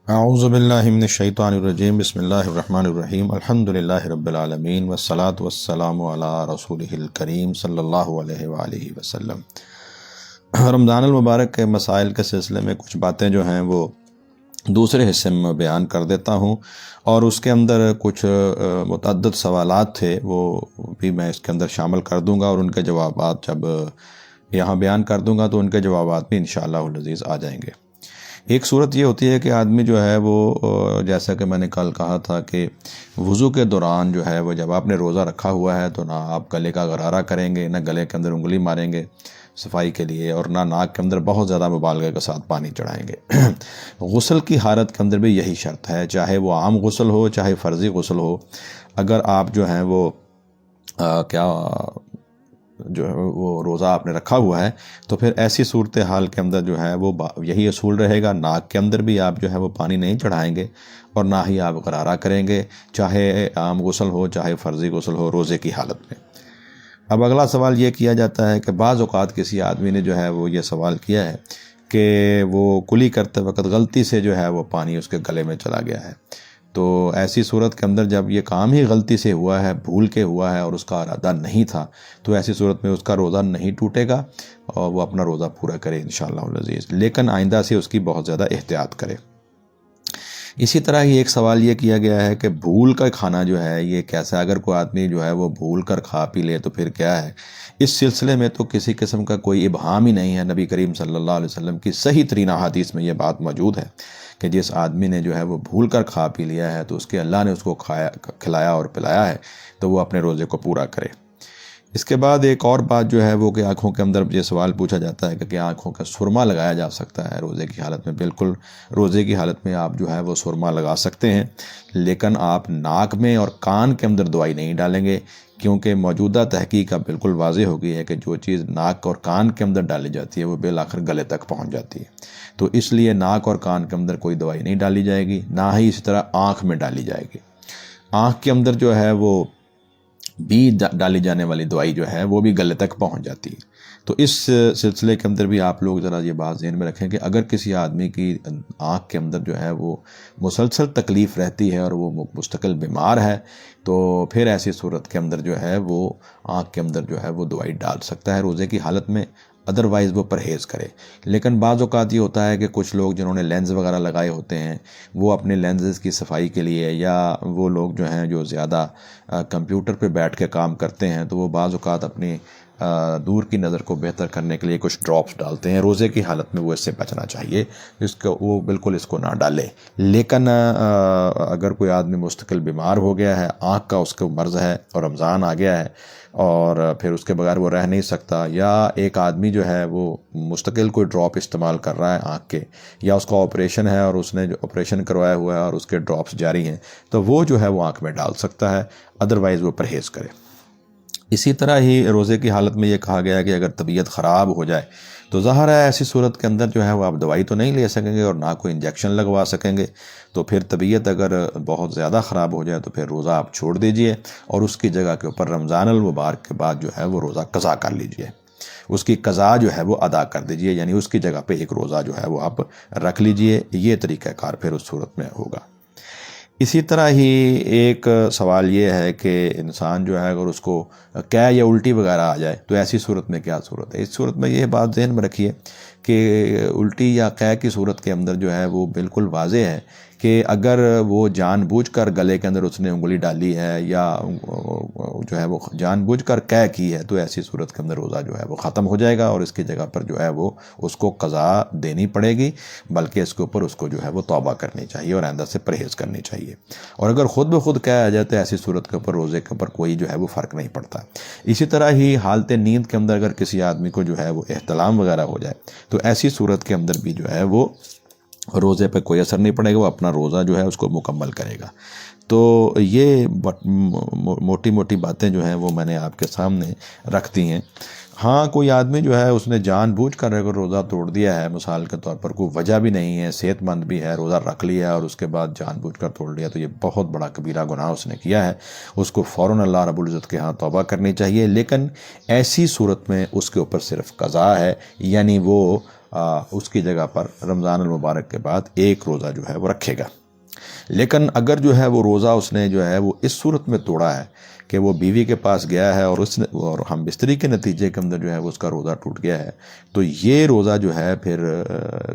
اعوذ باللہ من الشیطان الرجیم، بسم اللہ الرحمن الرحیم، الحمد للہ رب العالمین والصلاة والسلام علی رسولہ الکریم صلی اللہ علیہ وآلہ وسلم۔ رمضان المبارک کے مسائل کے سلسلے میں کچھ باتیں جو ہیں وہ دوسرے حصے میں بیان کر دیتا ہوں، اور اس کے اندر کچھ متعدد سوالات تھے وہ بھی میں اس کے اندر شامل کر دوں گا، اور ان کے جوابات جب یہاں بیان کر دوں گا تو ان کے جوابات بھی انشاءاللہ العزیز آ جائیں گے۔ ایک صورت یہ ہوتی ہے کہ آدمی جو ہے وہ جیسا کہ میں نے کل کہا تھا کہ وضو کے دوران جو ہے وہ جب آپ نے روزہ رکھا ہوا ہے تو نہ آپ گلے کا غرارہ کریں گے، نہ گلے کے اندر انگلی ماریں گے صفائی کے لیے، اور نہ ناک کے اندر بہت زیادہ مبالغے کے ساتھ پانی چڑھائیں گے۔ غسل کی حالت کے اندر بھی یہی شرط ہے، چاہے وہ عام غسل ہو چاہے فرضی غسل ہو، اگر آپ جو ہیں وہ جو ہے وہ روزہ آپ نے رکھا ہوا ہے تو پھر ایسی صورتحال کے اندر جو ہے وہ یہی اصول رہے گا، ناک کے اندر بھی آپ جو ہے وہ پانی نہیں چڑھائیں گے اور نہ ہی آپ غرارہ کریں گے، چاہے عام غسل ہو چاہے فرضی غسل ہو روزے کی حالت میں۔ اب اگلا سوال یہ کیا جاتا ہے کہ بعض اوقات کسی آدمی نے جو ہے وہ یہ سوال کیا ہے کہ وہ کلی کرتے وقت غلطی سے جو ہے وہ پانی اس کے گلے میں چلا گیا ہے، تو ایسی صورت کے اندر جب یہ کام ہی غلطی سے ہوا ہے، بھول کے ہوا ہے اور اس کا ارادہ نہیں تھا، تو ایسی صورت میں اس کا روزہ نہیں ٹوٹے گا اور وہ اپنا روزہ پورا کرے انشاءاللہ العزیز، لیکن آئندہ سے اس کی بہت زیادہ احتیاط کرے۔ اسی طرح ہی ایک سوال یہ کیا گیا ہے کہ بھول کا کھانا جو ہے یہ کیسا، اگر کوئی آدمی جو ہے وہ بھول کر کھا پی لے تو پھر کیا ہے؟ اس سلسلے میں تو کسی قسم کا کوئی ابہام ہی نہیں ہے، نبی کریم صلی اللہ علیہ وسلم کی صحیح ترین احادیث میں یہ بات موجود ہے کہ جس آدمی نے جو ہے وہ بھول کر کھا پی لیا ہے تو اس کے اللہ نے اس کو کھلایا اور پلایا ہے تو وہ اپنے روزے کو پورا کرے۔ اس کے بعد ایک اور بات جو ہے وہ کہ آنکھوں کے اندر یہ سوال پوچھا جاتا ہے کہ کیا آنکھوں کا سرما لگایا جا سکتا ہے روزے کی حالت میں؟ بالکل، روزے کی حالت میں آپ جو ہے وہ سرما لگا سکتے ہیں، لیکن آپ ناک میں اور کان کے اندر دوائی نہیں ڈالیں گے، کیونکہ موجودہ تحقیق اب بالکل واضح ہو گئی ہے کہ جو چیز ناک اور کان کے اندر ڈالی جاتی ہے وہ بالآخر گلے تک پہنچ جاتی ہے، تو اس لیے ناک اور کان کے اندر کوئی دوائی نہیں ڈالی جائے گی، نہ ہی اسی طرح آنکھ میں ڈالی جائے گی۔ آنکھ کے اندر جو ہے وہ بھی ڈالی جانے والی دوائی جو ہے وہ بھی گلے تک پہنچ جاتی ہے، تو اس سلسلے کے اندر بھی آپ لوگ ذرا یہ بات ذہن میں رکھیں کہ اگر کسی آدمی کی آنکھ کے اندر جو ہے وہ مسلسل تکلیف رہتی ہے اور وہ مستقل بیمار ہے تو پھر ایسی صورت کے اندر جو ہے وہ آنکھ کے اندر جو ہے وہ دوائی ڈال سکتا ہے روزے کی حالت میں، ادروائز وہ پرہیز کرے۔ لیکن بعض اوقات یہ ہوتا ہے کہ کچھ لوگ جنہوں نے لینز وغیرہ لگائے ہوتے ہیں وہ اپنے لینزز کی صفائی کے لیے، یا وہ لوگ جو ہیں جو زیادہ کمپیوٹر پہ بیٹھ کے کام کرتے ہیں تو وہ بعض اوقات اپنی دور کی نظر کو بہتر کرنے کے لیے کچھ ڈراپس ڈالتے ہیں، روزے کی حالت میں وہ اس سے بچنا چاہیے، وہ بالکل اس کو نہ ڈالے۔ لیکن اگر کوئی آدمی مستقل بیمار ہو گیا ہے، آنکھ کا اس کو مرض ہے اور رمضان آ گیا ہے اور پھر اس کے بغیر وہ رہ نہیں سکتا، یا ایک آدمی جو ہے وہ مستقل کوئی ڈراپ استعمال کر رہا ہے آنکھ کے، یا اس کا آپریشن ہے اور اس نے جو آپریشن کروایا ہوا ہے اور اس کے ڈراپس جاری ہیں، تو وہ جو ہے وہ آنکھ میں ڈال سکتا ہے، ادروائز وہ پرہیز کرے۔ اسی طرح ہی روزے کی حالت میں یہ کہا گیا ہے کہ اگر طبیعت خراب ہو جائے تو ظاہر ہے ایسی صورت کے اندر جو ہے وہ آپ دوائی تو نہیں لے سکیں گے اور نہ کوئی انجیکشن لگوا سکیں گے، تو پھر طبیعت اگر بہت زیادہ خراب ہو جائے تو پھر روزہ آپ چھوڑ دیجئے اور اس کی جگہ کے اوپر رمضان المبارک کے بعد جو ہے وہ روزہ قضا کر لیجئے، اس کی قضا جو ہے وہ ادا کر دیجئے، یعنی اس کی جگہ پہ ایک روزہ جو ہے وہ آپ رکھ لیجئے، یہ طریقہ کار پھر اس صورت میں ہوگا۔ اسی طرح ہی ایک سوال یہ ہے کہ انسان جو ہے اگر اس کو قے یا الٹی وغیرہ آ جائے تو ایسی صورت میں کیا صورت ہے؟ اس صورت میں یہ بات ذہن میں رکھیے کہ الٹی یا قے کی صورت کے اندر جو ہے وہ بالکل واضح ہے کہ اگر وہ جان بوجھ کر گلے کے اندر اس نے انگلی ڈالی ہے یا جو ہے وہ جان بوجھ کر قے کی ہے تو ایسی صورت کے اندر روزہ جو ہے وہ ختم ہو جائے گا اور اس کی جگہ پر جو ہے وہ اس کو قضا دینی پڑے گی، بلکہ اس کے اوپر اس کو جو ہے وہ توبہ کرنی چاہیے اور آئندہ سے پرہیز کرنی چاہیے، اور اگر خود بخود قے آ جائے تو ایسی صورت کے اوپر روزے کے اوپر کوئی جو ہے وہ فرق نہیں پڑتا۔ اسی طرح ہی حالت نیند کے اندر اگر کسی آدمی کو جو ہے وہ احتلام وغیرہ ہو جائے تو ایسی صورت کے اندر بھی جو ہے وہ روزے پہ کوئی اثر نہیں پڑے گا، وہ اپنا روزہ جو ہے اس کو مکمل کرے گا۔ تو یہ موٹی موٹی باتیں جو ہیں وہ میں نے آپ کے سامنے رکھ دی ہیں۔ ہاں کوئی آدمی جو ہے اس نے جان بوجھ کر اگر روزہ توڑ دیا ہے، مثال کے طور پر کوئی وجہ بھی نہیں ہے، صحت مند بھی ہے، روزہ رکھ لیا ہے اور اس کے بعد جان بوجھ کر توڑ لیا، تو یہ بہت بڑا کبیرہ گناہ اس نے کیا ہے، اس کو فوراً اللہ رب العزت کے ہاں توبہ کرنی چاہیے۔ لیکن ایسی صورت میں اس کے اوپر صرف قضا ہے، یعنی وہ اس کی جگہ پر رمضان المبارک کے بعد ایک روزہ جو ہے وہ رکھے گا۔ لیکن اگر جو ہے وہ روزہ اس نے جو ہے وہ اس صورت میں توڑا ہے کہ وہ بیوی کے پاس گیا ہے اور ہم بستری کے نتیجے کے اندر جو ہے وہ اس کا روزہ ٹوٹ گیا ہے، تو یہ روزہ جو ہے پھر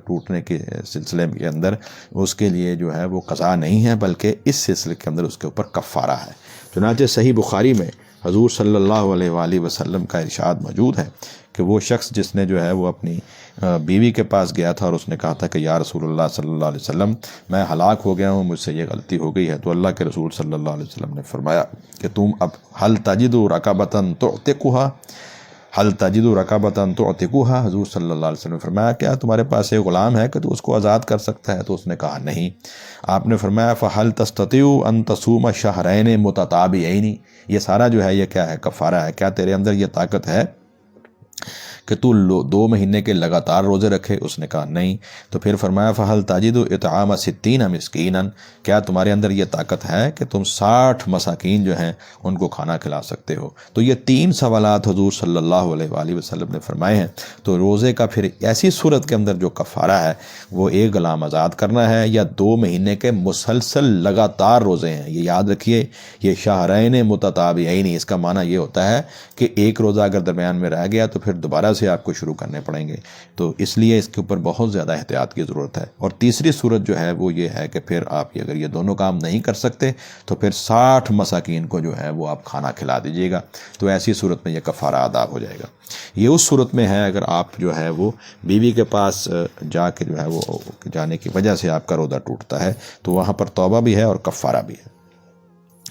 ٹوٹنے کے سلسلے کے اندر اس کے لیے جو ہے وہ قضا نہیں ہے، بلکہ اس سلسلے کے اندر اس کے اوپر کفارہ ہے۔ چنانچہ صحیح بخاری میں حضور صلی اللہ علیہ وآلہ وسلم کا ارشاد موجود ہے کہ وہ شخص جس نے جو ہے وہ اپنی بیوی کے پاس گیا تھا اور اس نے کہا تھا کہ یا رسول اللہ صلی اللہ علیہ وسلم میں ہلاک ہو گیا ہوں، مجھ سے یہ غلطی ہو گئی ہے، تو اللہ کے رسول صلی اللہ علیہ وسلم نے فرمایا کہ تم اب حل تجد رکبۃ تعتقها، حل تجد رکبۃ تعتقها، حضور صلی اللہ علیہ وسلم نے فرمایا کیا تمہارے پاس ایک غلام ہے کہ تو اس کو آزاد کر سکتا ہے؟ تو اس نے کہا نہیں۔ آپ نے فرمایا فہل تستطيع ان تصوم شہرین متتابعین، یہ سارا جو ہے یہ کیا ہے؟ کفارہ ہے۔ کیا تیرے اندر یہ طاقت ہے کہ تو 2 مہینے کے لگاتار روزے رکھے؟ اس نے کہا نہیں۔ تو پھر فرمایا فہل تجد اطعام 60 مسکینا، کیا تمہارے اندر یہ طاقت ہے کہ تم 60 مساکین جو ہیں ان کو کھانا کھلا سکتے ہو؟ تو یہ 3 سوالات حضور صلی اللہ علیہ وآلہ وسلم نے فرمائے ہیں۔ تو روزے کا پھر ایسی صورت کے اندر جو کفارہ ہے وہ ایک غلام آزاد کرنا ہے یا 2 مہینے کے مسلسل لگاتار روزے ہیں۔ یہ یاد رکھیے، یہ شہرین متتابعین، اس کا معنی یہ ہوتا ہے کہ ایک روزہ اگر درمیان میں رہ گیا تو پھر دوبارہ سے آپ کو شروع کرنے پڑیں گے، تو اس لیے اس کے اوپر بہت زیادہ احتیاط کی ضرورت ہے۔ اور تیسری صورت جو ہے وہ یہ ہے کہ پھر آپ اگر یہ دونوں کام نہیں کر سکتے تو پھر 60 مساکین کو جو ہے وہ آپ کھانا کھلا دیجیے گا، تو ایسی صورت میں یہ کفارہ ادا ہو جائے گا۔ یہ اس صورت میں ہے اگر آپ جو ہے وہ بیوی کے پاس جا کے جو ہے وہ جانے کی وجہ سے آپ کا روزہ ٹوٹتا ہے، تو وہاں پر توبہ بھی ہے اور کفارہ بھی ہے۔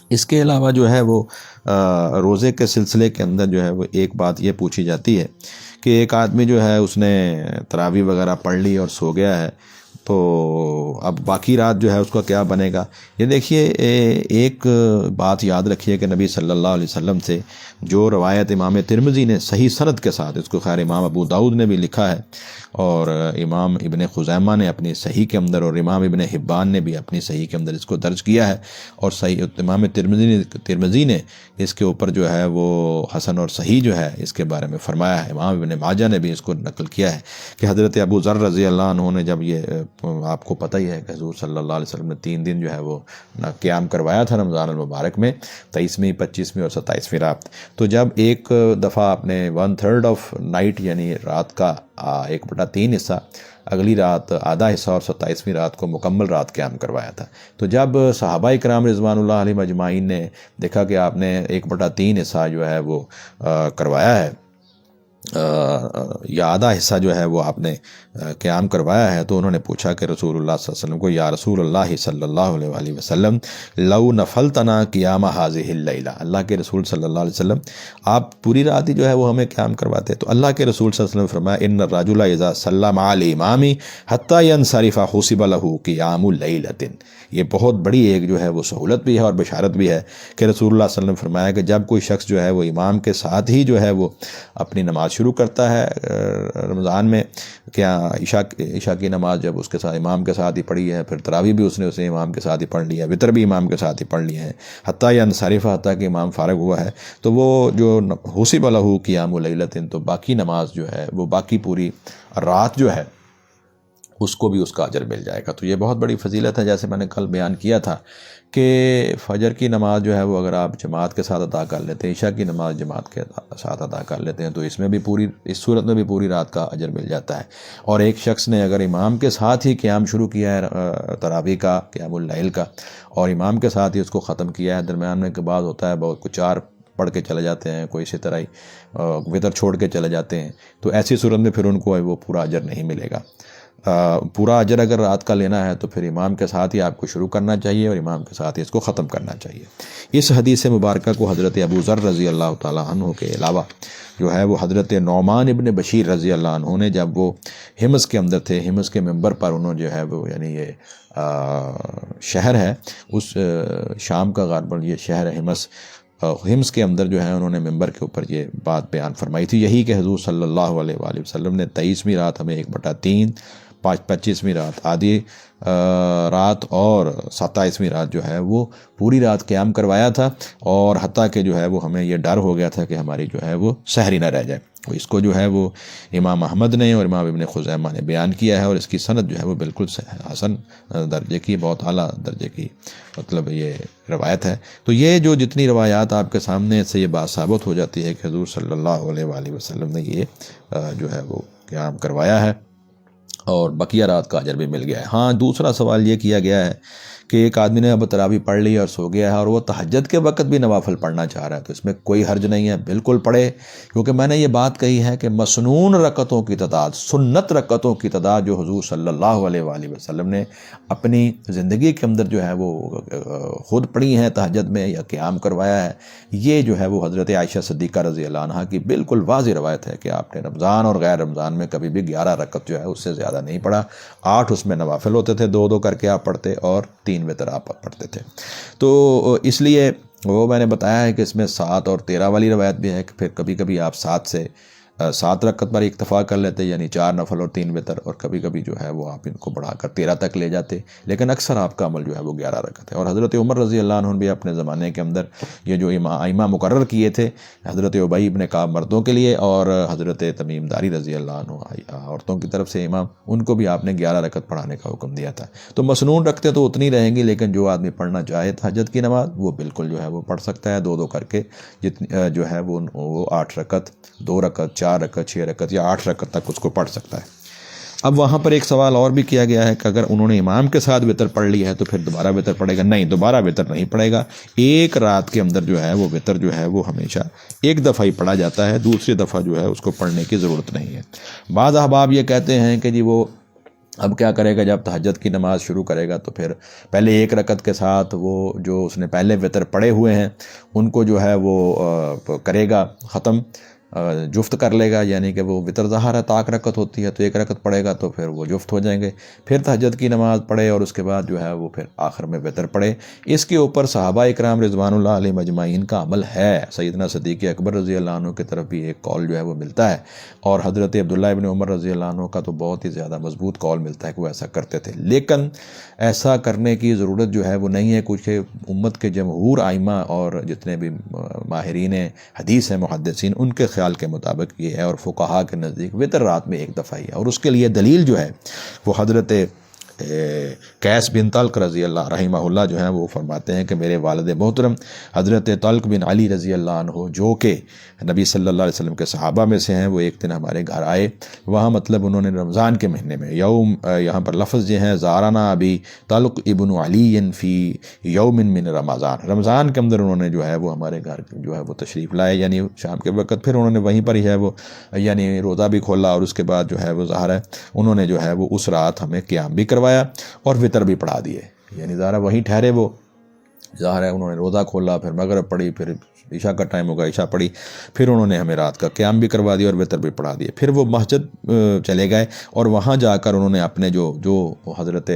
اس کے علاوہ جو ہے وہ روزے کے سلسلے کے اندر جو ہے وہ ایک بات یہ پوچھی جاتی ہے کہ ایک آدمی جو ہے اس نے تراویح وغیرہ پڑھ لی اور سو گیا ہے، تو اب باقی رات جو ہے اس کا کیا بنے گا؟ یہ دیکھیے، ایک بات یاد رکھیے کہ نبی صلی اللہ علیہ وسلم سے جو روایت امام ترمذی نے صحیح سند کے ساتھ، اس کو خیر امام ابو داؤد نے بھی لکھا ہے اور امام ابن خزیمہ نے اپنی صحیح کے اندر اور امام ابن حبان نے بھی اپنی صحیح کے اندر اس کو درج کیا ہے، اور صحیح امام ترمذی نے اس کے اوپر جو ہے وہ حسن اور صحیح جو ہے اس کے بارے میں فرمایا ہے۔ امام ابن ماجہ نے بھی اس کو نقل کیا ہے کہ حضرت ابو ذر رضی اللہ عنہ نے جب یہ آپ کو پتہ ہی ہے کہ حضور صلی اللہ علیہ وسلم نے 3 دن جو ہے وہ قیام کروایا تھا رمضان المبارک میں، 23ویں 25ویں اور 27ویں رات، تو جب ایک دفعہ آپ نے 1/3 آف نائٹ یعنی رات کا 1/3 حصہ، اگلی رات آدھا حصہ اور 27ویں رات کو مکمل رات قیام کروایا تھا، تو جب صحابہ کرام رضوان اللہ علیہم اجمعین نے دیکھا کہ آپ نے 1/3 حصہ جو ہے وہ کروایا ہے یا آدھا حصہ جو ہے وہ آپ نے قیام کروایا ہے، تو انہوں نے پوچھا کہ رسول اللہ صلی اللہ علیہ وسلم کو، یا رسول اللہ صلی اللہ علیہ وآلہ وسلم لو نفلتنا قیام هذه اللیلہ، اللہ کے رسول صلی اللہ علیہ وسلم آپ پوری رات ہی جو ہے وہ ہمیں قیام کرواتے؟ تو اللہ کے رسول صلی اللہ علیہ وسلم نے فرمایا ان الرجل اذا صلی مع الامام حتی ينصرف حسب له قیام لیلۃ، یہ بہت بڑی ایک جو ہے وہ سہولت بھی ہے اور بشارت بھی ہے کہ رسول اللہ صلی اللہ علیہ وسلم نے فرمایا کہ جب کوئی شخص جو ہے وہ امام کے ساتھ ہی جو ہے وہ اپنی نماز شروع کرتا ہے رمضان میں، کیا عشاء کی نماز جب اس کے ساتھ امام کے ساتھ ہی پڑھی ہے، پھر تراویح بھی اس نے امام کے ساتھ ہی پڑھ لی ہے، وطر بھی امام کے ساتھ ہی پڑھ لی ہے، حتیٰ ینصرف، حتیٰ کہ امام فارغ ہوا ہے، تو وہ جو حسب لہ قیام لیلۃ، تو باقی نماز جو ہے وہ باقی پوری رات جو ہے اس کو بھی اس کا اجر مل جائے گا۔ تو یہ بہت بڑی فضیلت ہے، جیسے میں نے کل بیان کیا تھا کہ فجر کی نماز جو ہے وہ اگر آپ جماعت کے ساتھ ادا کر لیتے ہیں، عشاء کی نماز جماعت کے ساتھ ادا کر لیتے ہیں، تو اس میں بھی اس صورت میں بھی پوری رات کا اجر مل جاتا ہے۔ اور ایک شخص نے اگر امام کے ساتھ ہی قیام شروع کیا ہے تراویح کا، قیام اللیل کا، اور امام کے ساتھ ہی اس کو ختم کیا ہے، درمیان میں کے بعد ہوتا ہے بہت کچھ 4 پڑھ کے چلے جاتے ہیں، کوئی اسی طرح ہی وطر چھوڑ کے چلے جاتے ہیں، تو ایسی صورت میں پھر ان کو وہ پورا اجر نہیں ملے گا۔ پورا اجر اگر رات کا لینا ہے تو پھر امام کے ساتھ ہی آپ کو شروع کرنا چاہیے اور امام کے ساتھ ہی اس کو ختم کرنا چاہیے۔ اس حدیث مبارکہ کو حضرت ابو ذر رضی اللہ تعالیٰ عنہ کے علاوہ جو ہے وہ حضرت نعمان ابن بشیر رضی اللہ عنہ نے جب وہ حمص کے اندر تھے، حمص کے ممبر پر انہوں جو ہے وہ یعنی یہ شہر ہے اس شام کا غالباً یہ شہر ہے حمص کے اندر جو ہے انہوں نے ممبر کے اوپر یہ بات بیان فرمائی تھی، یہی کہ حضور صلی اللہ علیہ وآلہ وسلم نے 23ویں رات ہمیں 1/3، 25ویں رات آدھی رات اور 27ویں رات جو ہے وہ پوری رات قیام کروایا تھا، اور حتیٰ کہ جو ہے وہ ہمیں یہ ڈر ہو گیا تھا کہ ہماری جو ہے وہ سحری نہ رہ جائے۔ اس کو جو ہے وہ امام احمد نے اور امام ابن خزیمہ نے بیان کیا ہے، اور اس کی سند جو ہے وہ بالکل حسن درجے کی، بہت اعلیٰ درجے کی مطلب یہ روایت ہے۔ تو یہ جو جتنی روایات آپ کے سامنے سے یہ بات ثابت ہو جاتی ہے کہ حضور صلی اللہ علیہ وآلہ وسلم نے یہ جو ہے وہ قیام کروایا ہے اور بقیہ رات کا اجر بھی مل گیا ہے۔ ہاں، دوسرا سوال یہ کیا گیا ہے کہ ایک آدمی نے اب تراویح پڑھ لی اور سو گیا ہے اور وہ تہجد کے وقت بھی نوافل پڑھنا چاہ رہا ہے، تو اس میں کوئی حرج نہیں ہے، بالکل پڑھے، کیونکہ میں نے یہ بات کہی ہے کہ مسنون رکعتوں کی تعداد، سنت رکعتوں کی تعداد جو حضور صلی اللہ علیہ وآلہ وسلم نے اپنی زندگی کے اندر جو ہے وہ خود پڑھی ہیں تہجد میں یا قیام کروایا ہے، یہ جو ہے وہ حضرت عائشہ صدیقہ رضی اللہ عنہا کی بالکل واضح روایت ہے کہ آپ نے رمضان اور غیر رمضان میں کبھی بھی 11 رکعت جو ہے اس سے زیادہ نہیں پڑھا، 8 اس میں نوافل ہوتے تھے، 2 کر کے آپ پڑھتے اور 3 وتر آپ پڑھتے تھے۔ تو اس لیے وہ میں نے بتایا ہے کہ اس میں 7 اور 13 والی روایت بھی ہے کہ پھر کبھی کبھی آپ 7 رکعت پر اکتفا کر لیتے، یعنی 4 نفل اور 3 وتر، اور کبھی کبھی جو ہے وہ آپ ان کو بڑھا کر 13 تک لے جاتے، لیکن اکثر آپ کا عمل جو ہے وہ 11 رکعت ہے۔ اور حضرت عمر رضی اللہ عنہ بھی اپنے زمانے کے اندر یہ جو ائمہ مقرر کیے تھے، حضرت ابی بن کعب مردوں کے لیے اور حضرت تمیم داری رضی اللہ عنہ عورتوں کی طرف سے امام، ان کو بھی آپ نے 11 رکعت پڑھانے کا حکم دیا تھا۔ تو مسنون رکھتے تو اتنی رہیں گی، لیکن جو آدمی پڑھنا چاہے تہجد کی نماز وہ بالکل جو ہے وہ پڑھ سکتا ہے، 2 کر کے، جتنی جو ہے وہ 8 رکعت، 2 رکعت، 4 رکعت، 6 رکعت یا 8 رکعت تک اس کو پڑھ سکتا ہے۔ اب وہاں پر ایک سوال اور بھی کیا گیا ہے کہ اگر انہوں نے امام کے ساتھ وتر پڑھ لی ہے تو پھر دوبارہ وتر پڑھے گا؟ نہیں، دوبارہ وتر نہیں پڑھے گا۔ ایک رات کے اندر جو ہے وہ وتر جو ہے وہ ہمیشہ ایک دفعہ ہی پڑھا جاتا ہے، دوسری دفعہ جو ہے اس کو پڑھنے کی ضرورت نہیں ہے۔ بعض احباب یہ کہتے ہیں کہ جی وہ اب کیا کرے گا، جب تہجد کی نماز شروع کرے گا تو پھر پہلے 1 رکعت کے ساتھ وہ جو اس نے پہلے وتر پڑھے ہوئے ہیں ان کو جو ہے وہ کرے گا ختم، جفت کر لے گا، یعنی کہ وہ وتر ظاہر ہے طاق رکعت ہوتی ہے تو 1 رکعت پڑھے گا تو پھر وہ جفت ہو جائیں گے، پھر تہجد کی نماز پڑھے اور اس کے بعد جو ہے وہ پھر آخر میں وتر پڑھے۔ اس کے اوپر صحابہ اکرام رضوان اللہ علیہم اجمعین کا عمل ہے۔ سیدنا صدیق اکبر رضی اللہ عنہ کی طرف بھی ایک قول جو ہے وہ ملتا ہے، اور حضرت عبداللہ ابن عمر رضی اللہ عنہ کا تو بہت ہی زیادہ مضبوط قول ملتا ہے کہ وہ ایسا کرتے تھے، لیکن ایسا کرنے کی ضرورت جو ہے وہ نہیں ہے، کچھ امت کے جمہور ائمہ اور جتنے بھی ماہرین حدیث ہیں، محدثین، ان کے خیال کے مطابق یہ ہے، اور فقہاء کے نزدیک وتر رات میں 1 دفعہ ہی ہے، اور اس کے لیے دلیل جو ہے وہ حضرت قیس بن طلق رضی اللہ رحمہ اللہ جو ہیں وہ فرماتے ہیں کہ میرے والد محترم حضرت طلق بن علی رضی اللہ عنہ جو کہ نبی صلی اللہ علیہ وسلم کے صحابہ میں سے ہیں، وہ ایک دن ہمارے گھر آئے، وہاں مطلب انہوں نے رمضان کے مہینے میں یہاں پر لفظ جو ہیں زارنا ابی طلق ابن علی فی یوم من رمضان کے اندر انہوں نے جو ہے وہ ہمارے گھر جو ہے وہ تشریف لائے، یعنی شام کے وقت، پھر انہوں نے وہیں پر ہی ہے وہ یعنی روزہ بھی کھولا، اور اس کے بعد جو ہے وہ ظاہر ہے انہوں نے جو ہے وہ اس رات ہمیں قیام بھی کروایا اور وتر بھی پڑھا دیے، یعنی ظاہر وہیں ٹھہرے، وہ ظاہر ہے انہوں نے روزہ کھولا، پھر مغرب پڑھی، پھر عشاء کا ٹائم ہوگا، عشاء پڑھی، پھر انہوں نے ہمیں رات کا قیام بھی کروا دیا اور وتر بھی پڑھا دیے۔ پھر وہ مسجد چلے گئے اور وہاں جا کر انہوں نے اپنے جو حضرت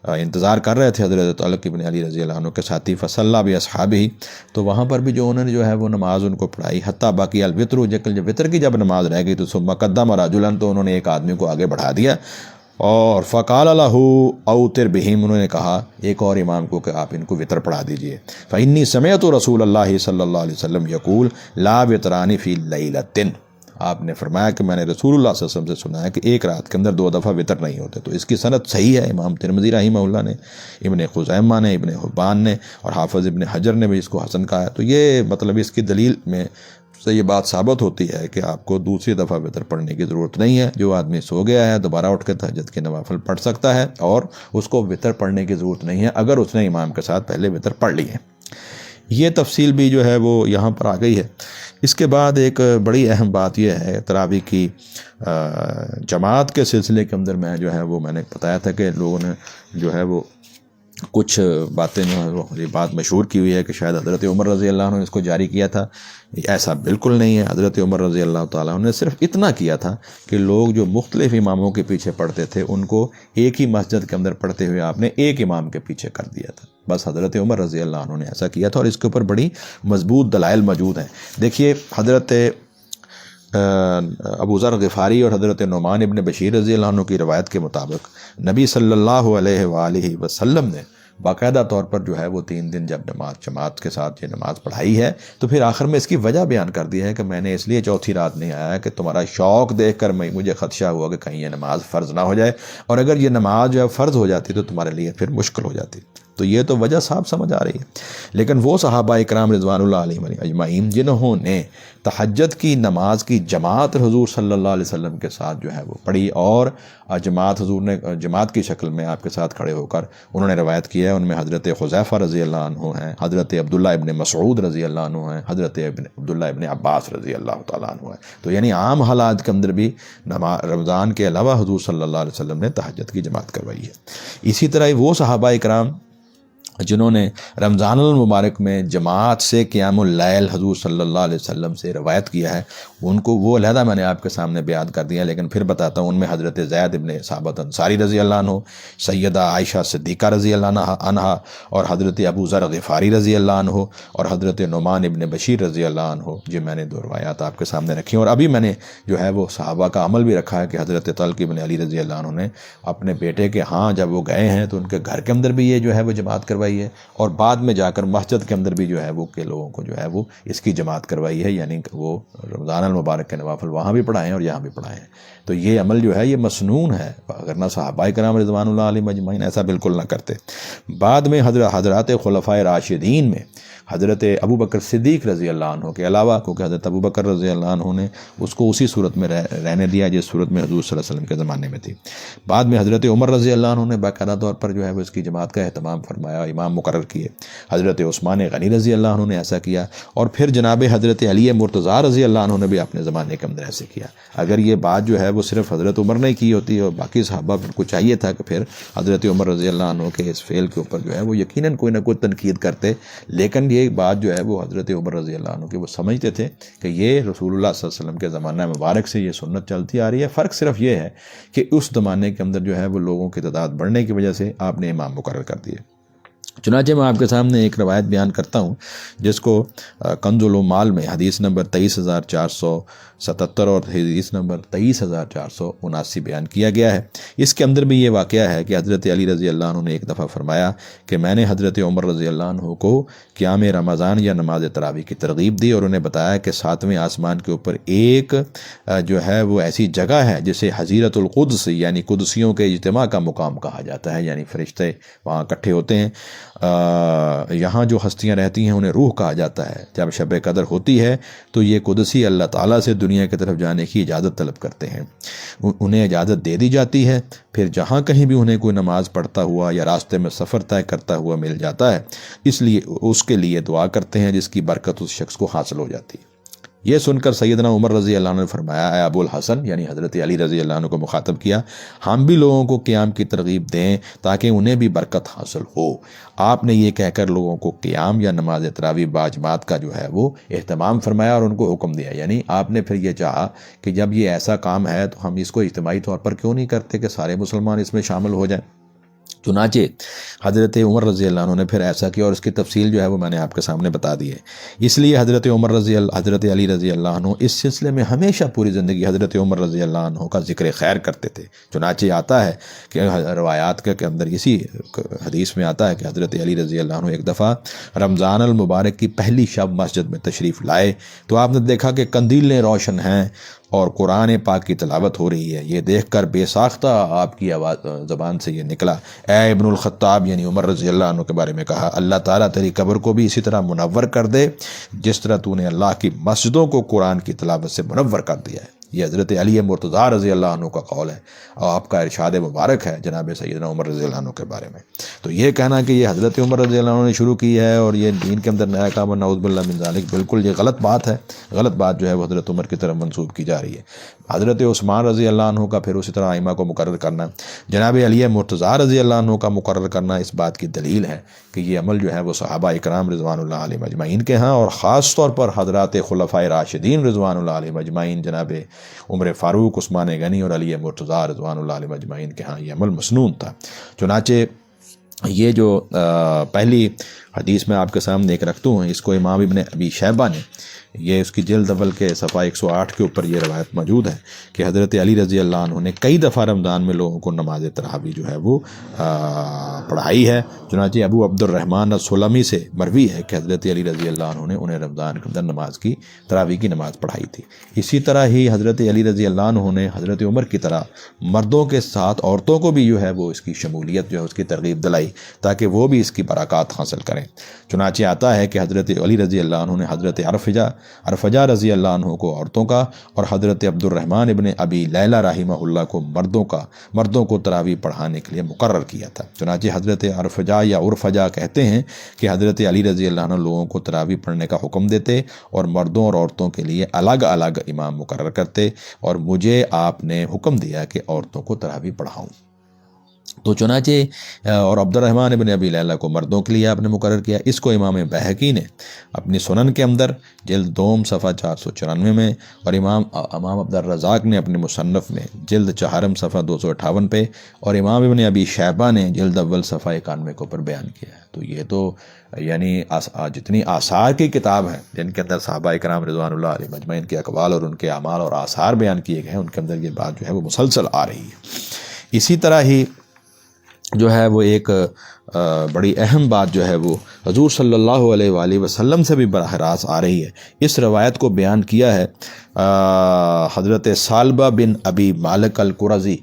انتظار کر رہے تھے حضرت طلق ابن علی رضی اللہ عنہ کے ساتھی فصلی باصحابہ، تو وہاں پر بھی جو انہوں نے جو ہے وہ نماز ان کو پڑھائی، حتیٰ باقی الوتر، جب وتر کی جب نماز رہ گئی تو ثم قدم رجلا، تو انہوں نے ایک آدمی کو آگے بڑھا دیا، اور فقال له اوتر بہم، انہوں نے کہا ایک اور امام کو کہ آپ ان کو وتر پڑھا دیجئے، فإنی سمعت رسول اللہ صلی اللہ علیہ وسلم یقول لا وتران فی لیلۃ، آپ نے فرمایا کہ میں نے رسول اللہ صلی اللہ علیہ وسلم سے سنا ہے کہ ایک رات کے اندر 2 دفعہ وتر نہیں ہوتے۔ تو اس کی سند صحیح ہے، امام ترمذی رحمہ اللہ نے، ابن خزیمہ نے، ابن حبان نے اور حافظ ابن حجر نے بھی اس کو حسن کہا ہے۔ تو یہ مطلب اس کی دلیل میں سے یہ بات ثابت ہوتی ہے کہ آپ کو دوسری دفعہ وتر پڑھنے کی ضرورت نہیں ہے، جو آدمی سو گیا ہے دوبارہ اٹھ کے تہجد کے نوافل پڑھ سکتا ہے، اور اس کو وتر پڑھنے کی ضرورت نہیں ہے اگر اس نے امام کے ساتھ پہلے وتر پڑھ لی ہے۔ یہ تفصیل بھی جو ہے وہ یہاں پر آ گئی ہے۔ اس کے بعد ایک بڑی اہم بات یہ ہے تراویح کی جماعت کے سلسلے کے اندر میں نے بتایا تھا کہ لوگوں نے جو ہے وہ کچھ باتیں جو ہے وہ یہ بات مشہور کی ہوئی ہے کہ شاید حضرت عمر رضی اللہ عنہ نے اس کو جاری کیا تھا، ایسا بالکل نہیں ہے۔ حضرت عمر رضی اللہ تعالیٰ عنہ نے صرف اتنا کیا تھا کہ لوگ جو مختلف اماموں کے پیچھے پڑھتے تھے ان کو ایک ہی مسجد کے اندر پڑھتے ہوئے آپ نے ایک امام کے پیچھے کر دیا تھا، بس حضرت عمر رضی اللہ عنہ نے ایسا کیا تھا، اور اس کے اوپر بڑی مضبوط دلائل موجود ہیں۔ دیکھیے حضرت ابو ذر غفاری اور حضرت نعمان ابن بشیر رضی اللہ عنہ کی روایت کے مطابق نبی صلی اللہ علیہ وآلہ وسلم نے باقاعدہ طور پر جو ہے وہ 3 دن جب جماعت کے ساتھ یہ نماز پڑھائی ہے تو پھر آخر میں اس کی وجہ بیان کر دی ہے کہ میں نے اس لیے چوتھی رات نہیں آیا کہ تمہارا شوق دیکھ کر مجھے خدشہ ہوا کہ کہیں یہ نماز فرض نہ ہو جائے، اور اگر یہ نماز جو ہے فرض ہو جاتی تو تمہارے لیے پھر مشکل ہو جاتی۔ تو یہ تو وجہ صاحب سمجھ آ رہی ہے۔ لیکن وہ صحابہ اکرام رضوان اللہ علیہم اجمعین جنہوں نے تہجد کی نماز کی جماعت حضور صلی اللہ علیہ وسلم کے ساتھ جو ہے وہ پڑھی، اور جماعت حضور نے جماعت کی شکل میں آپ کے ساتھ کھڑے ہو کر انہوں نے روایت کیا ہے، ان میں حضرت حذیفہ رضی اللہ عنہ ہیں، حضرت عبداللہ ابن مسعود رضی اللہ عنہ ہیں، حضرت عبداللہ ابن عباس رضی اللہ تعالیٰ عنہ ہیں۔ تو یعنی عام حالات کے اندر بھی رمضان کے علاوہ حضور صلی اللہ علیہ وسلم نے تہجد کی جماعت کروائی ہے۔ اسی طرح وہ صحابہ اکرام جنہوں نے رمضان المبارک میں جماعت سے قیام اللیل حضور صلی اللہ علیہ وسلم سے روایت کیا ہے، ان کو وہ علیحدہ میں نے آپ کے سامنے بیان کر دیا، لیکن پھر بتاتا ہوں۔ ان میں حضرت زید ابن ثابت انصاری رضی اللہ عنہ، سیدہ عائشہ صدیقہ رضی اللہ عنہ، اور حضرت ابو ذر غفاری رضی اللہ عنہ، اور حضرت نعمان ابن بشیر رضی اللہ عنہ۔ جو میں نے 2 روایات آپ کے سامنے رکھی، اور ابھی میں نے جو ہے وہ صحابہ کا عمل بھی رکھا ہے کہ حضرت طلق ابن علی رضی اللہ عنہ نے اپنے بیٹے کے ہاں جب وہ گئے ہیں تو ان کے گھر کے اندر بھی یہ جو ہے وہ جماعت کروائی ہے، اور بعد میں جا کر مسجد کے اندر بھی جو ہے وہ کہ لوگوں کو جو ہے وہ اس کی جماعت کروائی ہے، یعنی وہ رمضان المبارک کے نوافل وہاں بھی پڑھائے ہیں اور یہاں بھی پڑھائے ہیں۔ تو یہ عمل جو ہے یہ مسنون ہے، اگر نہ صحابہ کرام رضوان اللہ علیہم اجمعین ایسا بالکل نہ کرتے۔ بعد میں حضرات خلفائے راشدین میں حضرت ابو بکر صدیق رضی اللہ عنہ کے علاوہ، کیونکہ حضرت ابو بکر رضی اللہ عنہ نے اس کو اسی صورت میں رہنے دیا جس صورت میں حضور صلی اللہ علیہ وسلم کے زمانے میں تھی۔ بعد میں حضرت عمر رضی اللہ عنہ نے باقاعدہ طور پر جو ہے وہ اس کی جماعت کا اہتمام فرمایا، امام مقرر کیے۔ حضرت عثمان غنی رضی اللہ عنہ نے ایسا کیا، اور پھر جناب حضرت علی مرتضیٰ رضی اللہ عنہ نے بھی اپنے زمانے کے اندر ایسے کیا۔ اگر یہ بات جو ہے وہ صرف حضرت عمر نے کی ہوتی اور باقی صحابہ کو چاہیے تھا کہ پھر حضرت عمر رضی اللہ عنہ کے اس فعل کے اوپر جو ہے وہ یقیناً کوئی نہ کوئی تنقید کرتے، لیکن یہ بات جو ہے وہ حضرت عمر رضی اللہ عنہ کے وہ سمجھتے تھے کہ یہ رسول اللہ صلی اللہ علیہ وسلم کے زمانہ مبارک سے یہ سنت چلتی آ رہی ہے۔ فرق صرف یہ ہے کہ اس زمانے کے اندر جو ہے وہ لوگوں کی تعداد بڑھنے کی وجہ سے آپ نے امام مقرر کر دیے۔ چنانچہ میں آپ کے سامنے ایک روایت بیان کرتا ہوں جس کو کنز العمال میں حدیث نمبر 23,477 اور حدیث نمبر 23,479 بیان کیا گیا ہے۔ اس کے اندر بھی یہ واقعہ ہے کہ حضرت علی رضی اللہ عنہ نے ایک دفعہ فرمایا کہ میں نے حضرت عمر رضی اللہ عنہ کو قیام رمضان یا نماز تراویح کی ترغیب دی، اور انہیں بتایا کہ 7ویں آسمان کے اوپر ایک جو ہے وہ ایسی جگہ ہے جسے حضیرت القدس یعنی قدسیوں کے اجتماع کا مقام کہا جاتا ہے، یعنی فرشتے وہاں اکٹھے ہوتے ہیں۔ یہاں جو ہستیاں رہتی ہیں انہیں روح کہا جاتا ہے۔ جب شب قدر ہوتی ہے تو یہ قدسی اللہ تعالیٰ سے دنیا کی طرف جانے کی اجازت طلب کرتے ہیں، انہیں اجازت دے دی جاتی ہے، پھر جہاں کہیں بھی انہیں کوئی نماز پڑھتا ہوا یا راستے میں سفر طے کرتا ہوا مل جاتا ہے، اس لیے اس کے لیے دعا کرتے ہیں جس کی برکت اس شخص کو حاصل ہو جاتی ہے۔ یہ سن کر سیدنا عمر رضی اللہ عنہ نے فرمایا، اے ابو الحسن یعنی حضرت علی رضی اللہ عنہ کو مخاطب کیا، ہم بھی لوگوں کو قیام کی ترغیب دیں تاکہ انہیں بھی برکت حاصل ہو۔ آپ نے یہ کہہ کر لوگوں کو قیام یا نماز تراویح باجماعت کا جو ہے وہ اہتمام فرمایا اور ان کو حکم دیا، یعنی آپ نے پھر یہ چاہا کہ جب یہ ایسا کام ہے تو ہم اس کو اجتماعی طور پر کیوں نہیں کرتے کہ سارے مسلمان اس میں شامل ہو جائیں۔ چنانچہ حضرت عمر رضی اللہ عنہ نے پھر ایسا کیا، اور اس کی تفصیل جو ہے وہ میں نے آپ کے سامنے بتا دی ہے۔ اس لیے حضرت علی رضی اللہ عنہ اس سلسلے میں ہمیشہ پوری زندگی حضرت عمر رضی اللہ عنہ کا ذکر خیر کرتے تھے۔ چنانچہ آتا ہے کہ روایات کے اندر اسی حدیث میں آتا ہے کہ حضرت علی رضی اللہ عنہ ایک دفعہ رمضان المبارک کی پہلی شب مسجد میں تشریف لائے تو آپ نے دیکھا کہ قندیلیں روشن ہیں اور قرآن پاک کی تلاوت ہو رہی ہے۔ یہ دیکھ کر بے ساختہ آپ کی آواز زبان سے یہ نکلا، اے ابن الخطاب یعنی عمر رضی اللہ عنہ کے بارے میں کہا، اللہ تعالیٰ تیری قبر کو بھی اسی طرح منور کر دے جس طرح تو نے اللہ کی مسجدوں کو قرآن کی تلاوت سے منور کر دیا ہے۔ یہ حضرت علی مرتضیٰ رضی اللہ عنہ کا قول ہے اور آپ کا ارشاد مبارک ہے جناب سیدنا عمر رضی اللہ عنہ کے بارے میں۔ تو یہ کہنا کہ یہ حضرت عمر رضی اللہ عنہ نے شروع کی ہے اور یہ دین کے اندر نیا کام نعوذ باللہ من ذالک، بالکل یہ غلط بات ہے۔ غلط بات جو ہے وہ حضرت عمر کی طرف منسوب کی جا رہی ہے۔ حضرت عثمان رضی اللہ عنہ کا پھر اسی طرح ائمہ کو مقرر کرنا، جناب علی مرتضیٰ رضی اللہ عنہ کا مقرر کرنا اس بات کی دلیل ہے کہ یہ عمل جو ہے وہ صحابہ اکرام رضوان اللہ علیہم اجمعین کے ہاں، اور خاص طور پر حضرات خلفائے راشدین رضوان اللہ علیہم اجمعین جناب عمر فاروق، عثمان غنی اور علی مرتضیٰ رضوان اللہ علیہم اجمعین کے ہاں یہ عمل مسنون تھا۔ چنانچہ یہ جو پہلی حدیث میں آپ کے سامنے ایک رکھتا ہوں، اس کو امام ابن ابی شیبہ نے یہ اس کی جلد اول کے صفحہ 108 کے اوپر یہ روایت موجود ہے کہ حضرت علی رضی اللہ عنہ نے کئی دفعہ رمضان میں لوگوں کو نماز تراویح جو ہے وہ پڑھائی ہے۔ چنانچہ ابو عبد الرحمن السلمی سے مروی ہے کہ حضرت علی رضی اللہ عنہ نے انہیں رمضان کے اندر نماز کی تراویح کی نماز پڑھائی تھی۔ اسی طرح ہی حضرت علی رضی اللہ عنہ نے حضرت عمر کی طرح مردوں کے ساتھ عورتوں کو بھی جو ہے وہ اس کی شمولیت جو ہے اس کی ترغیب دلائی تاکہ وہ بھی اس کی برکات حاصل کریں۔ چنانچہ آتا ہے کہ حضرت علی رضی اللہ عنہ نے حضرت عرفجہ رضی اللہ عنہ کو عورتوں کا اور حضرت عبد الرحمن ابن ابی لیلہ رحمہ اللہ کو مردوں کو تراویح پڑھانے کے لیے مقرر کیا تھا۔ چنانچہ حضرت عرفجہ یا عرفجہ کہتے ہیں کہ حضرت علی رضی اللہ عنہ لوگوں کو تراویح پڑھنے کا حکم دیتے اور مردوں اور عورتوں کے لیے الگ الگ امام مقرر کرتے، اور مجھے آپ نے حکم دیا کہ عورتوں کو تراویح پڑھاؤں۔ تو چنانچہ اور عبد الرحمن ابن ابی لیلہ کو مردوں کے لیے آپ نے مقرر کیا۔ اس کو امام بہقی نے اپنی سنن کے اندر جلد دوم صفحہ 494 میں، اور امام عبد الرزاق نے اپنے مصنف میں جلد چہارم صفحہ 258 پہ، اور امام ابن ابی شیبہ نے جلد اول صفحہ 91 کے اوپر بیان کیا ہے۔ تو یہ تو یعنی جتنی آثار کی کتاب ہیں جن کے اندر صحابہ کرام رضوان اللہ علیہ مجمعین کے اقوال اور ان کے اعمال اور آثار بیان کیے گئے ہیں، ان کے اندر یہ بات جو ہے وہ مسلسل آ رہی ہے۔ اسی طرح ہی جو ہے وہ ایک بڑی اہم بات جو ہے وہ حضور صلی اللہ علیہ وآلہ وسلم سے بھی براہ راست آ رہی ہے۔ اس روایت کو بیان کیا ہے حضرت ثعلبہ بن ابی مالک القرظی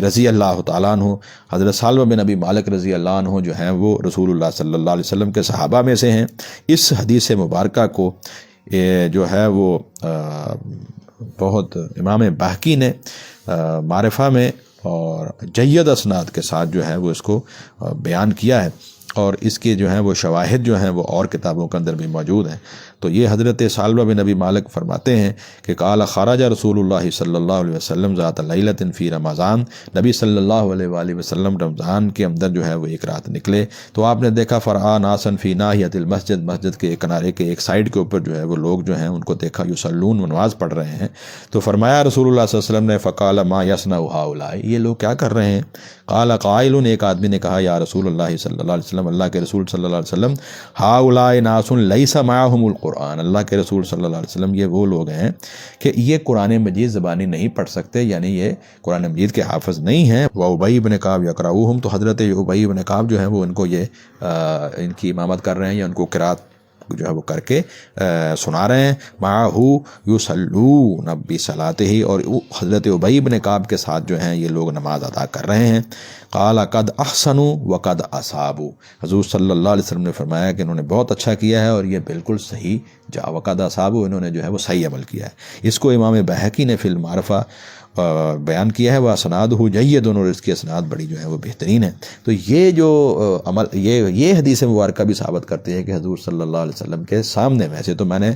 رضی اللہ تعالیٰ عنہ۔ حضرت ثعلبہ بن ابی مالک رضی اللہ عنہ جو ہیں وہ رسول اللہ صلی اللہ علیہ وسلم کے صحابہ میں سے ہیں۔ اس حدیث مبارکہ کو جو ہے وہ بہت امام بہقی نے معرفہ میں اور جید اسناد کے ساتھ جو ہے وہ اس کو بیان کیا ہے، اور اس کے جو ہیں وہ شواہد جو ہیں وہ اور کتابوں کے اندر بھی موجود ہیں۔ تو یہ حضرت ثعلبہ بن ابی مالک فرماتے ہیں کہ قال خرج رسول اللہ صلی اللہ علیہ وسلم ذات لیلۃ فی رمضان، نبی صلی اللہ علیہ وآلہ وسلم رمضان کے اندر جو ہے وہ ایک رات نکلے تو آپ نے دیکھا فرآ ناسا فی ناحیۃ المسجد، مسجد کے ایک کنارے کے ایک سائیڈ کے اوپر جو ہے وہ لوگ جو ہیں ان کو دیکھا یصلون، نماز پڑھ رہے ہیں۔ تو فرمایا رسول اللہ صلی اللہ علیہ وسلم نے فقال ما یصنع ہؤلاء، یہ لوگ کیا کر رہے ہیں؟ قال قائل، ایک آدمی نے کہا یا رسول اللہ صلی اللہ علیہ وسلم، اللہ کے رسول صلی اللہ علیہ وسلم، ہؤلاء ناس لیس معهم القرآن، اللہ کے رسول صلی اللہ علیہ وسلم یہ وہ لوگ ہیں کہ یہ قرآن مجید زبانی نہیں پڑھ سکتے، یعنی یہ قرآن مجید کے حافظ نہیں ہیں۔ وابی بن کعب یقرؤہم، تو حضرت ابی بن کعب جو ہیں وہ ان کو ان کی امامت کر رہے ہیں یا ان کو قرات جو ہے وہ کر کے سنا رہے ہیں۔ معہ یصلون بصلاتہ، اور حضرت ابی بن کعب کے ساتھ جو ہیں یہ لوگ نماز ادا کر رہے ہیں۔ قال قد احسنوا وقد اصابوا، حضور صلی اللہ علیہ وسلم نے فرمایا کہ انہوں نے بہت اچھا کیا ہے اور یہ بالکل صحیح وقد اصابوا، انہوں نے جو ہے وہ صحیح عمل کیا ہے۔ اس کو امام بہقی نے فی المعرفہ بیان کیا ہے، وہ اسنادہ جید، اور اس کی اسناد بڑی جو ہے وہ بہترین ہے۔ تو یہ جو عمل یہ حدیث مبارکہ بھی ثابت کرتی ہے کہ حضور صلی اللہ علیہ وسلم کے سامنے، ویسے تو میں نے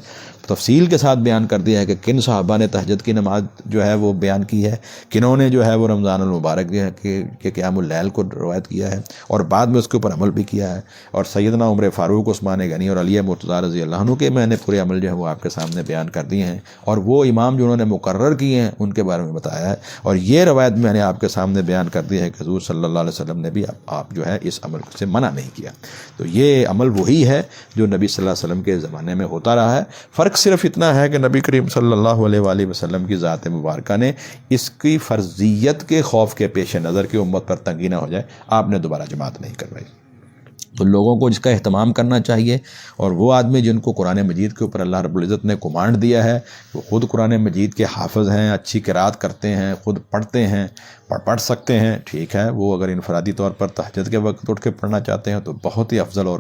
تفصیل کے ساتھ بیان کر دیا ہے کہ کن صحابہ نے تہجد کی نماز جو ہے وہ بیان کی ہے، کنہوں نے جو ہے وہ رمضان المبارک کے قیام اللیل کو روایت کیا ہے اور بعد میں اس کے اوپر عمل بھی کیا ہے، اور سیدنا عمر فاروق، عثمان غنی اور علی مرتضیٰ رضی اللہ عنہ کے میں نے پورے عمل جو ہے وہ آپ کے سامنے بیان کر دیے ہیں، اور وہ امام جو انہوں نے مقرر کیے ہیں ان کے بارے میں بتایا ہے، اور یہ روایت میں نے آپ کے سامنے بیان کر دی ہے کہ حضور صلی اللہ علیہ وسلم نے بھی آپ جو ہے اس عمل سے منع نہیں کیا۔ تو یہ عمل وہی ہے جو نبی صلی اللہ علیہ وسلم کے زمانے میں ہوتا رہا ہے، فرق صرف اتنا ہے کہ نبی کریم صلی اللہ علیہ وآلہ وسلم کی ذات مبارکہ نے اس کی فرضیت کے خوف کے پیش نظر کہ امت پر تنگی نہ ہو جائے آپ نے دوبارہ جماعت نہیں کروائی۔ تو لوگوں کو جس کا اہتمام کرنا چاہیے، اور وہ آدمی جن کو قرآن مجید کے اوپر اللہ رب العزت نے کمانڈ دیا ہے، وہ خود قرآن مجید کے حافظ ہیں، اچھی قرات کرتے ہیں، خود پڑھتے ہیں، پڑھ سکتے ہیں، ٹھیک ہے، وہ اگر انفرادی طور پر تہجد کے وقت اٹھ کے پڑھنا چاہتے ہیں تو بہت ہی افضل اور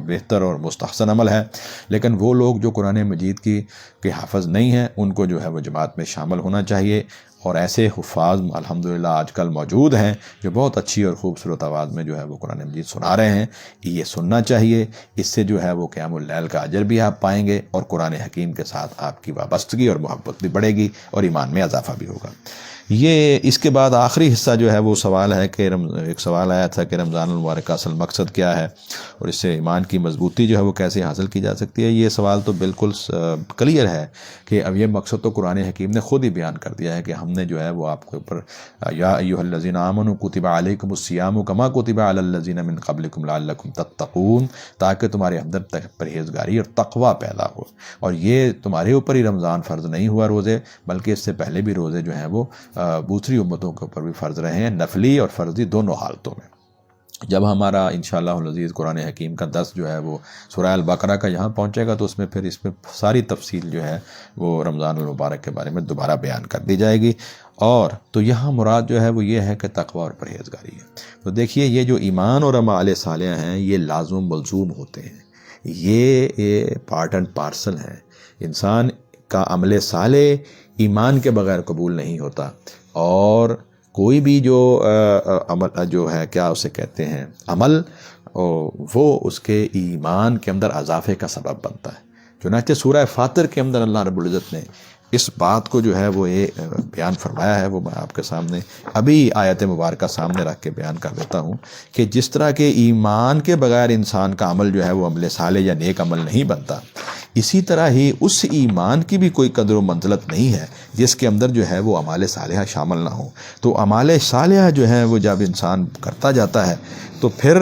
بہتر اور مستحسن عمل ہے، لیکن وہ لوگ جو قرآن مجید کے حافظ نہیں ہیں ان کو جو ہے وہ جماعت میں شامل ہونا چاہیے، اور ایسے حفاظ الحمدللہ آج کل موجود ہیں جو بہت اچھی اور خوبصورت آواز میں جو ہے وہ قرآن مجید سنا رہے ہیں، یہ سننا چاہیے، اس سے جو ہے وہ قیام اللیل کا اجر بھی آپ پائیں گے، اور قرآن حکیم کے ساتھ آپ کی وابستگی اور محبت بھی بڑھے گی، اور ایمان میں اضافہ بھی ہوگا۔ یہ اس کے بعد آخری حصہ جو ہے وہ سوال ہے کہ ایک سوال آیا تھا کہ رمضان المبارک کا اصل مقصد کیا ہے اور اس سے ایمان کی مضبوطی جو ہے وہ کیسے حاصل کی جا سکتی ہے۔ یہ سوال تو بالکل کلیئر ہے کہ اب یہ مقصد تو قرآن حکیم نے خود ہی بیان کر دیا ہے کہ ہم نے جو ہے وہ آپ کے اوپر یا ایھا الذین آمنوا کتب علیکم الصیام کما کتب علی الذین من قبلکم لعلکم تتقون، تاکہ تمہارے اندر پرہیزگاری اور تقوی پیدا ہو۔ اور یہ تمہارے اوپر ہی رمضان فرض نہیں ہوا روزے، بلکہ اس سے پہلے بھی روزے جو ہیں وہ دوسری امتوں کے اوپر بھی فرض رہے ہیں، نفلی اور فرضی دونوں حالتوں میں۔ جب ہمارا انشاءاللہ العزیز قرآن حکیم کا درس جو ہے وہ سورہ البقرہ کا یہاں پہنچے گا تو اس میں پھر اس میں ساری تفصیل جو ہے وہ رمضان المبارک کے بارے میں دوبارہ بیان کر دی جائے گی۔ اور تو یہاں مراد جو ہے وہ یہ ہے کہ تقوی اور پرہیزگاری ہے۔ تو دیکھیے یہ جو ایمان اور اعمال صالحہ ہیں یہ لازم ملزوم ہوتے ہیں، یہ پارٹ اینڈ پارسل ہیں۔ انسان کا عمل صالح ایمان کے بغیر قبول نہیں ہوتا، اور کوئی بھی جو عمل جو ہے کیا اسے کہتے ہیں عمل، وہ اس کے ایمان کے اندر اضافے کا سبب بنتا ہے۔ چنانچہ سورہ فاطر کے اندر اللہ رب العزت نے اس بات کو جو ہے وہ یہ بیان فرمایا ہے، وہ میں آپ کے سامنے ابھی آیت مبارکہ سامنے رکھ کے بیان کر دیتا ہوں کہ جس طرح کے ایمان کے بغیر انسان کا عمل جو ہے وہ عمل صالح یا نیک عمل نہیں بنتا، اسی طرح ہی اس ایمان کی بھی کوئی قدر و منزلت نہیں ہے جس کے اندر جو ہے وہ اعمال صالحہ شامل نہ ہوں۔ تو اعمال صالحہ جو ہے وہ جب انسان کرتا جاتا ہے تو پھر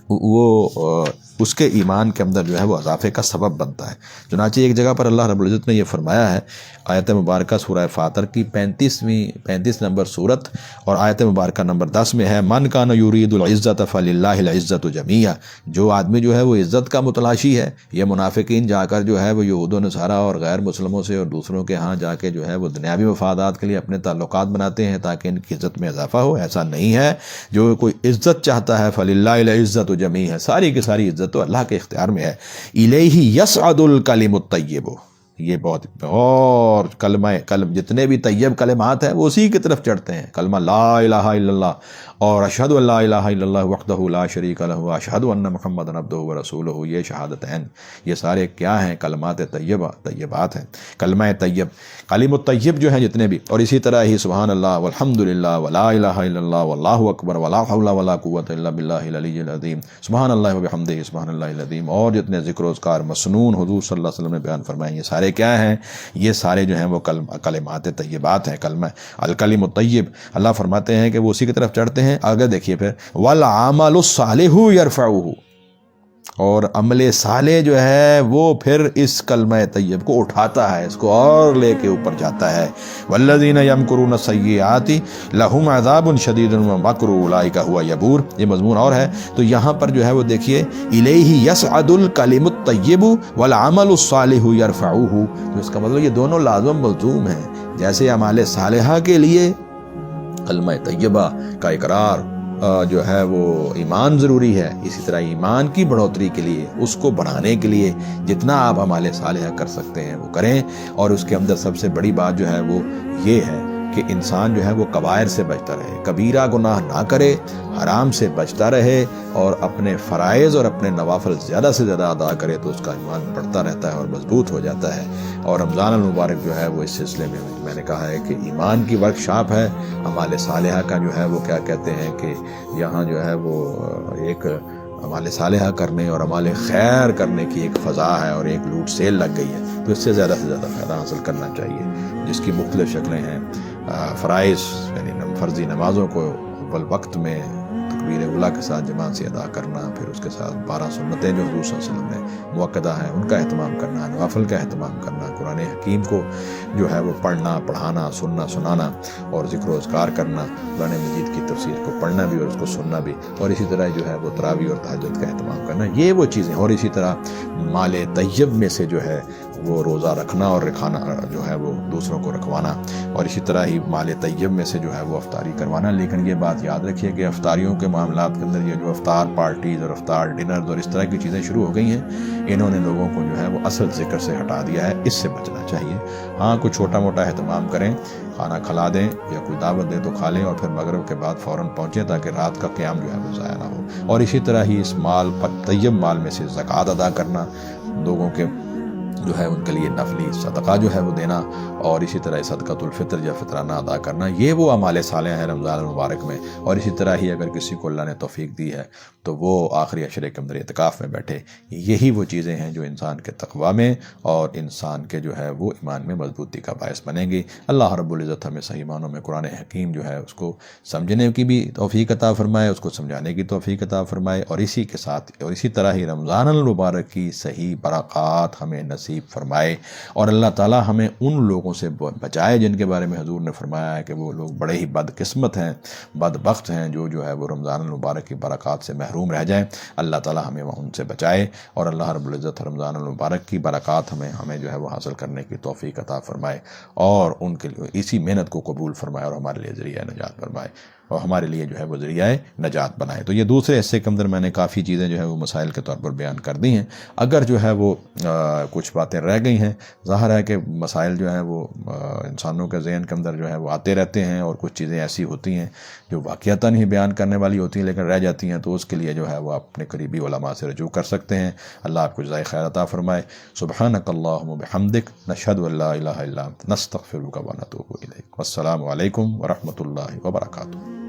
وہ اس کے ایمان کے اندر جو ہے وہ اضافے کا سبب بنتا ہے۔ چنانچہ ایک جگہ پر اللہ رب العزت نے یہ فرمایا ہے، آیت مبارکہ سورہ فاطر کی 35 نمبر صورت اور آیت مبارکہ نمبر 10 میں ہے، من کان یرید العزت فللہ العزت جمیعا، جو آدمی جو ہے وہ عزت کا متلاشی ہے۔ یہ منافقین جا کر جو ہے وہ یہود و نصارہ اور غیر مسلموں سے اور دوسروں کے ہاں جا کے جو ہے وہ دنیاوی مفادات کے لیے اپنے تعلقات بناتے ہیں تاکہ ان کی عزت میں اضافہ ہو۔ ایسا نہیں ہے، جو کوئی عزت چاہتا ہے فللہ العزت جمیعا، ساری کی ساری عزت تو اللہ کے اختیار میں ہے۔ الیہ یصعد الکلم الطیب، یہ بہت اور کلم جتنے بھی طیب کلمات ہیں وہ اسی کی طرف چڑھتے ہیں، کلمہ لا الہ الا اللہ اور اشہد ان لا الہ الا اللہ وحدہ لا شریک لہ اشہد ان محمدا عبدہ ورسولہ، یہ شہادتین یہ سارے کیا ہیں؟ کلمات طیبات ہیں، کلمہ طیب، کلم الطیب جو ہیں جتنے بھی، اور اسی طرح ہی سبحان اللہ والحمدللہ ولا الہ الا اللہ واللہ اکبر ولا حول ولا قوۃ الا باللہ العلی العظیم، سبحان اللہ وبحمدہ سبحان اللہ العظیم، اور جتنے ذکر و اذکار مسنون حضور صلی اللہ علیہ وسلم نے بیان فرمائے، یہ سارے کیا ہیں؟ یہ سارے جو ہیں وہ کلمات طیبات ہیں، کلمہ الکلم الطیب۔ اللہ فرماتے ہیں کہ وہ اسی کی طرف چڑھتے ہیں۔ آگے دیکھیے پھر والعمل الصالح یرفعہ، اور عمل صالح جو ہے وہ پھر اس کلمہ طیب کو اٹھاتا ہے، اس کو اور لے کے اوپر جاتا ہے۔ والذین یمکرون السیئات لہم عذاب شدید ومکر اولئک هو یبور، یہ مضمون اور ہے۔ تو یہاں پر جو ہے وہ دیکھیے الیہ یصعد الکلم الطیب والعمل الصالح یرفعہ، تو اس کا مطلب یہ دونوں لازم ملزوم ہیں۔ جیسے اعمال صالحہ کے لیے کلمہ طیبہ کا اقرار جو ہے وہ ایمان ضروری ہے، اسی طرح ایمان کی بڑھوتری کے لیے، اس کو بڑھانے کے لیے جتنا آپ اعمال صالحہ کر سکتے ہیں وہ کریں۔ اور اس کے اندر سب سے بڑی بات جو ہے وہ یہ ہے کہ انسان جو ہے وہ کبائر سے بچتا رہے، کبیرہ گناہ نہ کرے، حرام سے بچتا رہے، اور اپنے فرائض اور اپنے نوافل زیادہ سے زیادہ ادا کرے تو اس کا ایمان بڑھتا رہتا ہے اور مضبوط ہو جاتا ہے۔ اور رمضان المبارک جو ہے وہ اس سلسلے میں نے کہا ہے کہ ایمان کی ورکشاپ ہے، اعمال صالحہ کا جو ہے وہ کیا کہتے ہیں کہ یہاں جو ہے وہ ایک اعمال صالحہ کرنے اور اعمال خیر کرنے کی ایک فضا ہے اور ایک لوٹ سیل لگ گئی ہے، تو اس سے زیادہ فائدہ حاصل کرنا چاہیے، جس کی مختلف شکلیں ہیں۔ فرائض یعنی فرضی نمازوں کو اول وقت میں تکبیر اولیٰ کے ساتھ جماعت سے ادا کرنا، پھر اس کے ساتھ 12 سنتیں جو حضور صلی اللہ علیہ وسلم نے مؤکدہ ہیں ان کا اہتمام کرنا، نوافل کا اہتمام کرنا، قرآن حکیم کو جو ہے وہ پڑھنا، پڑھانا، سننا، سنانا، اور ذکر و اذکار کرنا، قرآن مجید کی تفسیر کو پڑھنا بھی اور اس کو سننا بھی، اور اسی طرح جو ہے وہ تراویح اور تہجد کا اہتمام کرنا، یہ وہ چیزیں۔ اور اسی طرح مال طیب میں سے جو ہے وہ روزہ رکھنا اور رکھانا جو ہے وہ دوسروں کو رکھوانا، اور اسی طرح ہی مال طیب میں سے جو ہے وہ افطاری کروانا۔ لیکن یہ بات یاد رکھیے کہ افطاریوں کے معاملات کے اندر یہ جو افطار پارٹیز اور افطار ڈنرز اور اس طرح کی چیزیں شروع ہو گئی ہیں، انہوں نے لوگوں کو جو ہے وہ اصل ذکر سے ہٹا دیا ہے، اس سے بچنا چاہیے۔ ہاں کچھ چھوٹا موٹا اہتمام کریں، کھانا کھلا دیں یا کوئی دعوت دے تو کھا لیں، اور پھر مغرب کے بعد فوراً پہنچیں تاکہ رات کا قیام جو ہے وہ ضائع نہ ہو۔ اور اسی طرح ہی اس مال طیب مال میں سے زکوٰۃ ادا کرنا، لوگوں کے جو ہے ان کے لیے نفلی صدقہ جو ہے وہ دینا، اور اسی طرح صدقۃ الفطر یا فطرانہ ادا کرنا، یہ وہ اعمال صالح ہیں رمضان المبارک میں۔ اور اسی طرح ہی اگر کسی کو اللہ نے توفیق دی ہے تو وہ آخری عشرے کے اندر اعتکاف میں بیٹھے۔ یہی وہ چیزیں ہیں جو انسان کے تقویٰ میں اور انسان کے جو ہے وہ ایمان میں مضبوطی کا باعث بنیں گی۔ اللہ رب العزت ہمیں صحیح معنوں میں قرآن حکیم جو ہے اس کو سمجھنے کی بھی توفیق عطا فرمائے، اس کو سمجھانے کی توفیق عطا فرمائے، اور اسی کے ساتھ اور اسی طرح ہی رمضان المبارک کی صحیح برکات ہمیں نصیب فرمائے، اور اللہ تعالی ہمیں ان لوگوں سے بچائے جن کے بارے میں حضور نے فرمایا ہے کہ وہ لوگ بڑے ہی بدقسمت ہیں، بدبخت ہیں، جو ہے وہ رمضان المبارک کی برکات سے محروم رہ جائیں۔ اللہ تعالی ہمیں ان سے بچائے، اور اللہ رب العزت رمضان المبارک کی برکات ہمیں جو ہے وہ حاصل کرنے کی توفیق عطا فرمائے، اور ان کے لیے اسی محنت کو قبول فرمائے، اور ہمارے لیے ذریعہ نجات فرمائے، اور ہمارے لیے جو ہے وہ ذریعہ نجات بنائے۔ تو یہ دوسرے حصے کے اندر میں نے کافی چیزیں جو ہے وہ مسائل کے طور پر بیان کر دی ہیں۔ اگر جو ہے وہ کچھ باتیں رہ گئی ہیں، ظاہر ہے کہ مسائل جو ہیں وہ انسانوں کے ذہن کے اندر جو ہے وہ آتے رہتے ہیں، اور کچھ چیزیں ایسی ہوتی ہیں جو واقعتاً ہی بیان کرنے والی ہوتی ہیں لیکن رہ جاتی ہیں، تو اس کے لیے جو ہے وہ اپنے قریبی علماء سے رجوع کر سکتے ہیں۔ اللہ آپ کو جزائے خیر عطا فرمائے۔ سبحانک اللہم و بحمدک، نشہد ان لا الہ الا انت، نستغفرک و نتوب الیک۔ والسلام علیکم ورحمۃ اللہ وبرکاتہ۔